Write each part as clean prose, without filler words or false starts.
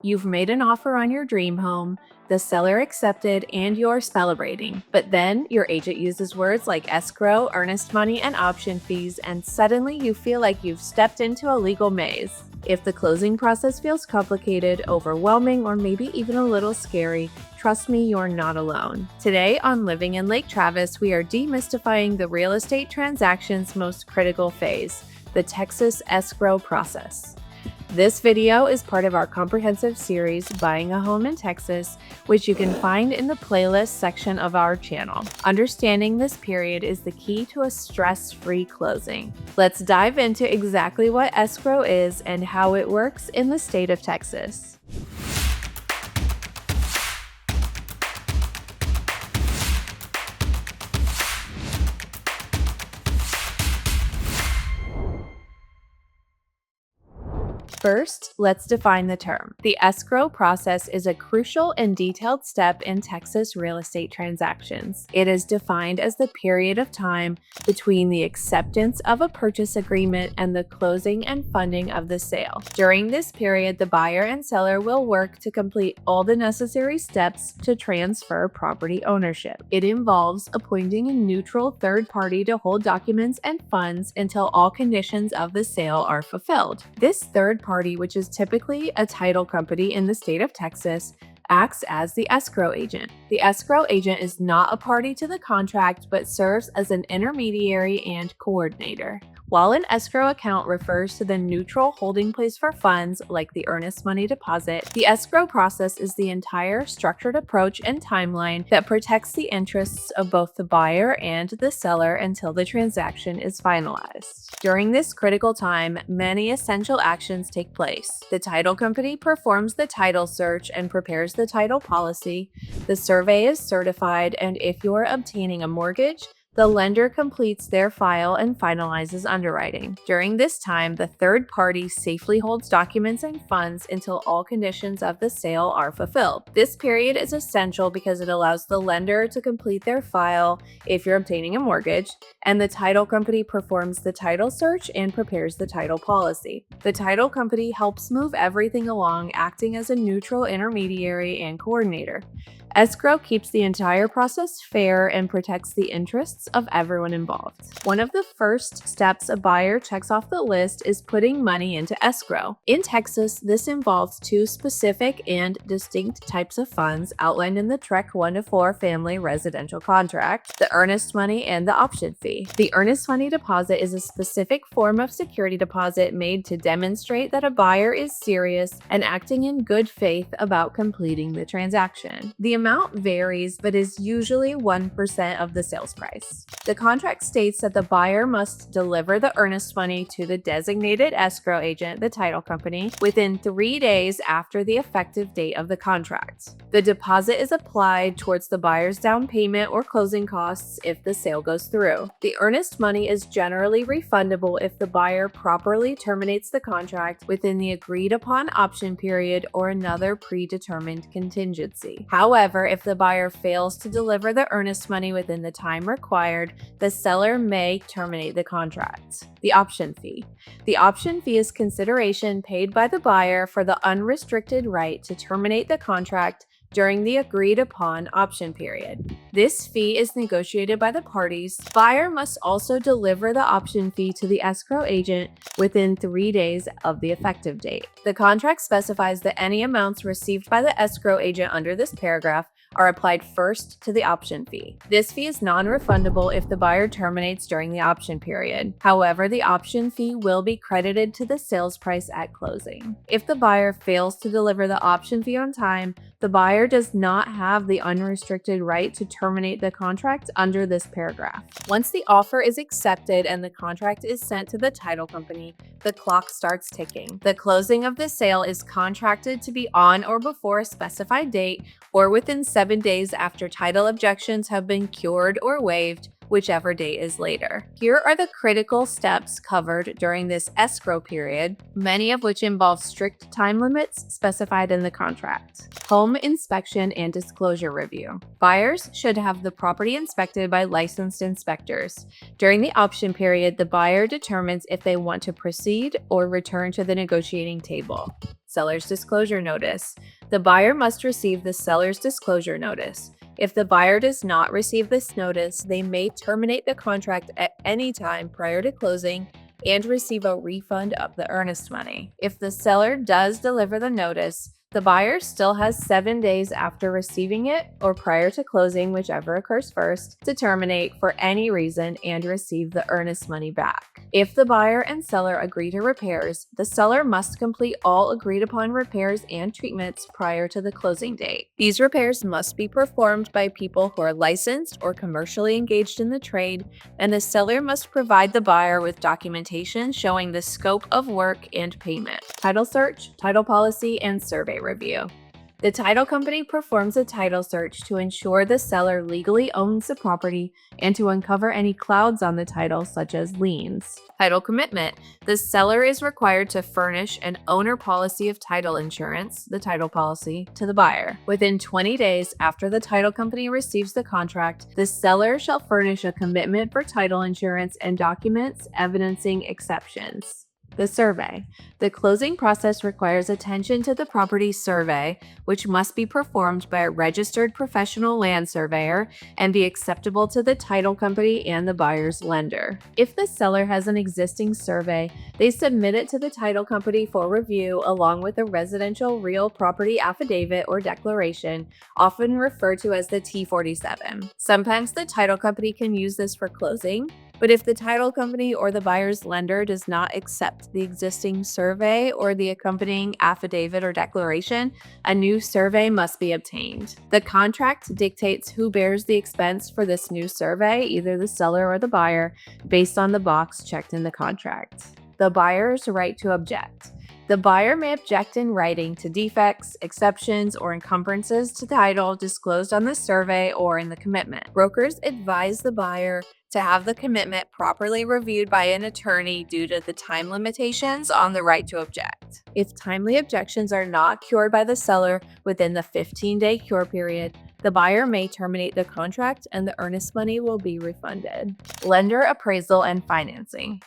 You've made an offer on your dream home, the seller accepted, and you're celebrating. But then your agent uses words like escrow, earnest money, and option fees, and suddenly you feel like you've stepped into a legal maze. If the closing process feels complicated, overwhelming, or maybe even a little scary, trust me, you're not alone. Today on Living in Lake Travis, we are demystifying the real estate transaction's most critical phase, the Texas escrow process. This video is part of our comprehensive series, Buying a Home in Texas, which you can find in the playlist section of our channel. Understanding this period is the key to a stress-free closing. Let's dive into exactly what escrow is and how it works in the state of Texas. First, let's define the term. The escrow process is a crucial and detailed step in Texas real estate transactions. It is defined as the period of time between the acceptance of a purchase agreement and the closing and funding of the sale. During this period, the buyer and seller will work to complete all the necessary steps to transfer property ownership. It involves appointing a neutral third party to hold documents and funds until all conditions of the sale are fulfilled. This third party, which is typically a title company in the state of Texas, acts as the escrow agent. The escrow agent is not a party to the contract but serves as an intermediary and coordinator. While an escrow account refers to the neutral holding place for funds, like the earnest money deposit, the escrow process is the entire structured approach and timeline that protects the interests of both the buyer and the seller until the transaction is finalized. During this critical time, many essential actions take place. The title company performs the title search and prepares the title policy. The survey is certified, and if you're obtaining a mortgage, the lender completes their file and finalizes underwriting. During this time, the third party safely holds documents and funds until all conditions of the sale are fulfilled. This period is essential because it allows the lender to complete their file if you're obtaining a mortgage, and the title company performs the title search and prepares the title policy. The title company helps move everything along, acting as a neutral intermediary and coordinator. Escrow keeps the entire process fair and protects the interests of everyone involved. One of the first steps a buyer checks off the list is putting money into escrow. In Texas, this involves two specific and distinct types of funds outlined in the TREC 1-4 family residential contract: the earnest money and the option fee. The earnest money deposit is a specific form of security deposit made to demonstrate that a buyer is serious and acting in good faith about completing the transaction. The amount varies, but is usually 1% of the sales price. The contract states that the buyer must deliver the earnest money to the designated escrow agent, the title company, within 3 days after the effective date of the contract. The deposit is applied towards the buyer's down payment or closing costs if the sale goes through. The earnest money is generally refundable if the buyer properly terminates the contract within the agreed upon option period or another predetermined contingency. However, if the buyer fails to deliver the earnest money within the time required, the seller may terminate the contract. The option fee. The option fee is consideration paid by the buyer for the unrestricted right to terminate the contract during the agreed-upon option period. This fee is negotiated by the parties. The buyer must also deliver the option fee to the escrow agent within 3 days of the effective date. The contract specifies that any amounts received by the escrow agent under this paragraph are applied first to the option fee. This fee is non-refundable if the buyer terminates during the option period. However, the option fee will be credited to the sales price at closing. If the buyer fails to deliver the option fee on time, the buyer does not have the unrestricted right to terminate the contract under this paragraph. Once the offer is accepted and the contract is sent to the title company, the clock starts ticking. The closing of the sale is contracted to be on or before a specified date or within 7 days after title objections have been cured or waived, whichever date is later. Here are the critical steps covered during this escrow period, many of which involve strict time limits specified in the contract. Home inspection and disclosure review. Buyers should have the property inspected by licensed inspectors. During the option period, the buyer determines if they want to proceed or return to the negotiating table. Seller's disclosure notice. The buyer must receive the seller's disclosure notice. If the buyer does not receive this notice, they may terminate the contract at any time prior to closing and receive a refund of the earnest money. If the seller does deliver the notice, the buyer still has 7 days after receiving it or prior to closing, whichever occurs first, to terminate for any reason and receive the earnest money back. If the buyer and seller agree to repairs, the seller must complete all agreed upon repairs and treatments prior to the closing date. These repairs must be performed by people who are licensed or commercially engaged in the trade, and the seller must provide the buyer with documentation showing the scope of work and payment. Title search, title policy, and survey review. The title company performs a title search to ensure the seller legally owns the property and to uncover any clouds on the title, such as liens. Title commitment. The seller is required to furnish an owner policy of title insurance, the title policy, to the buyer. Within 20 days after the title company receives the contract, the seller shall furnish a commitment for title insurance and documents evidencing exceptions. The survey. The closing process requires attention to the property survey, which must be performed by a registered professional land surveyor and be acceptable to the title company and the buyer's lender. If the seller has an existing survey, they submit it to the title company for review along with a residential real property affidavit or declaration, often referred to as the T-47. Sometimes the title company can use this for closing, but if the title company or the buyer's lender does not accept the existing survey or the accompanying affidavit or declaration, a new survey must be obtained. The contract dictates who bears the expense for this new survey, either the seller or the buyer, based on the box checked in the contract. The buyer's right to object. The buyer may object in writing to defects, exceptions, or encumbrances to title disclosed on the survey or in the commitment. Brokers advise the buyer to have the commitment properly reviewed by an attorney due to the time limitations on the right to object. If timely objections are not cured by the seller within the 15-day cure period, the buyer may terminate the contract and the earnest money will be refunded. Lender appraisal and financing.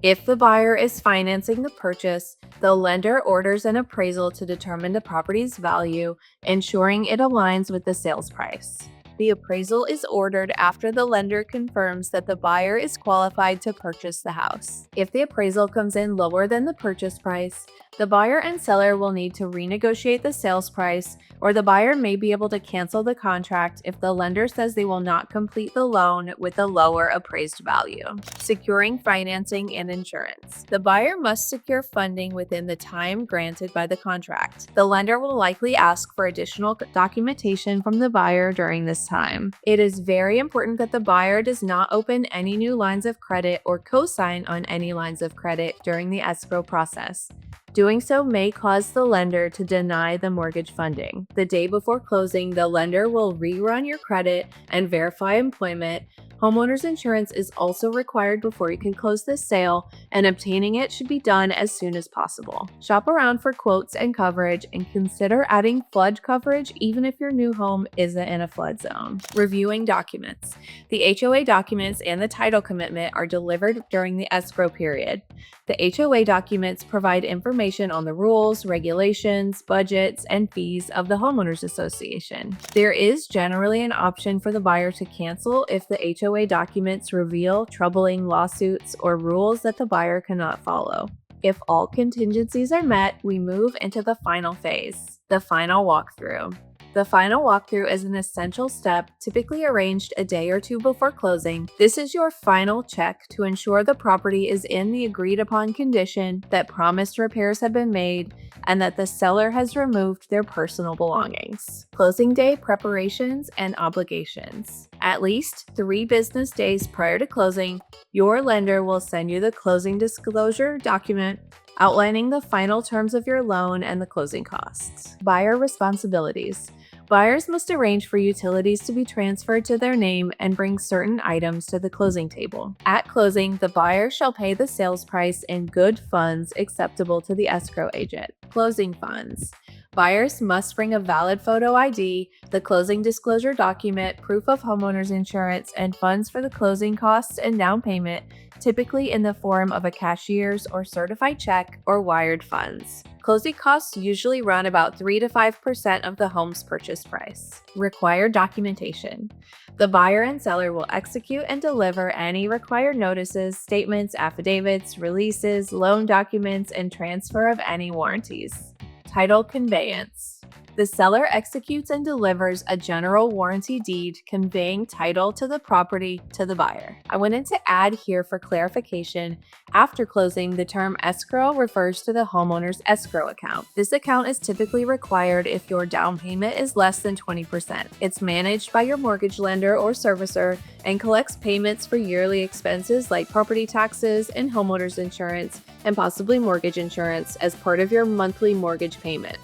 If the buyer is financing the purchase, the lender orders an appraisal to determine the property's value, ensuring it aligns with the sales price. The appraisal is ordered after the lender confirms that the buyer is qualified to purchase the house. If the appraisal comes in lower than the purchase price, the buyer and seller will need to renegotiate the sales price, or the buyer may be able to cancel the contract if the lender says they will not complete the loan with a lower appraised value. Securing financing and insurance. The buyer must secure funding within the time granted by the contract. The lender will likely ask for additional documentation from the buyer during this time. It is very important that the buyer does not open any new lines of credit or co-sign on any lines of credit during the escrow process. Doing so may cause the lender to deny the mortgage funding. The day before closing, the lender will rerun your credit and verify employment. Homeowners insurance is also required before you can close this sale, and obtaining it should be done as soon as possible. Shop around for quotes and coverage, and consider adding flood coverage even if your new home isn't in a flood zone. Reviewing documents. The HOA documents and the title commitment are delivered during the escrow period. The HOA documents provide information on the rules, regulations, budgets, and fees of the homeowners association. There is generally an option for the buyer to cancel if the HOA documents reveal troubling lawsuits or rules that the buyer cannot follow. If all contingencies are met, we move into the final phase, the final walkthrough. The final walkthrough is an essential step, typically arranged a day or two before closing. This is your final check to ensure the property is in the agreed upon condition, that promised repairs have been made, and that the seller has removed their personal belongings. Closing day preparations and obligations. At least 3 business days prior to closing, your lender will send you the closing disclosure document, Outlining the final terms of your loan and the closing costs. Buyer responsibilities. Buyers must arrange for utilities to be transferred to their name and bring certain items to the closing table. At closing, the buyer shall pay the sales price in good funds acceptable to the escrow agent. Closing funds. Buyers must bring a valid photo ID, the closing disclosure document, proof of homeowner's insurance, and funds for the closing costs and down payment, typically in the form of a cashier's or certified check or wired funds. Closing costs usually run about 3 to 5% of the home's purchase price. Required documentation. The buyer and seller will execute and deliver any required notices, statements, affidavits, releases, loan documents, and transfer of any warranties. Title conveyance. The seller executes and delivers a general warranty deed conveying title to the property to the buyer. I wanted to add here for clarification, after closing, the term escrow refers to the homeowner's escrow account. This account is typically required if your down payment is less than 20%. It's managed by your mortgage lender or servicer and collects payments for yearly expenses like property taxes and homeowner's insurance and possibly mortgage insurance as part of your monthly mortgage payment.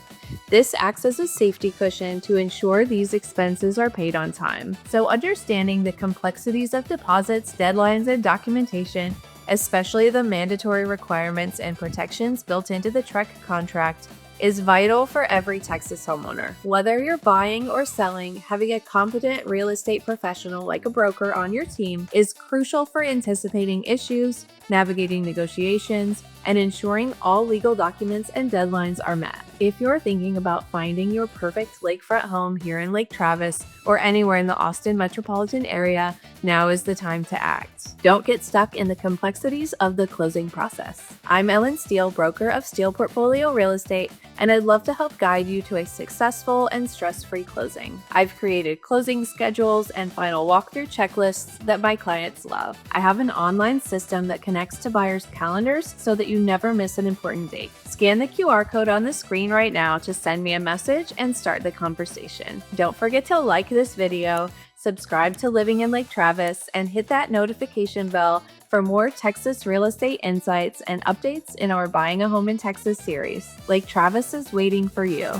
This acts as a safety cushion to ensure these expenses are paid on time. So understanding the complexities of deposits, deadlines, and documentation, especially the mandatory requirements and protections built into the TREC contract, is vital for every Texas homeowner. Whether you're buying or selling, having a competent real estate professional like a broker on your team is crucial for anticipating issues, navigating negotiations, and ensuring all legal documents and deadlines are met. If you're thinking about finding your perfect lakefront home here in Lake Travis or anywhere in the Austin metropolitan area, now is the time to act. Don't get stuck in the complexities of the closing process. I'm Steele, broker of Steele Portfolio Real Estate, and I'd love to help guide you to a successful and stress-free closing. I've created closing schedules and final walkthrough checklists that my clients love. I have an online system that connects to buyers' calendars so that you never miss an important date. Scan the QR code on the screen right now to send me a message and start the conversation. Don't forget to like this video, subscribe to Living in Lake Travis, and hit that notification bell for more Texas real estate insights and updates in our Buying a Home in Texas series. Lake Travis is waiting for you.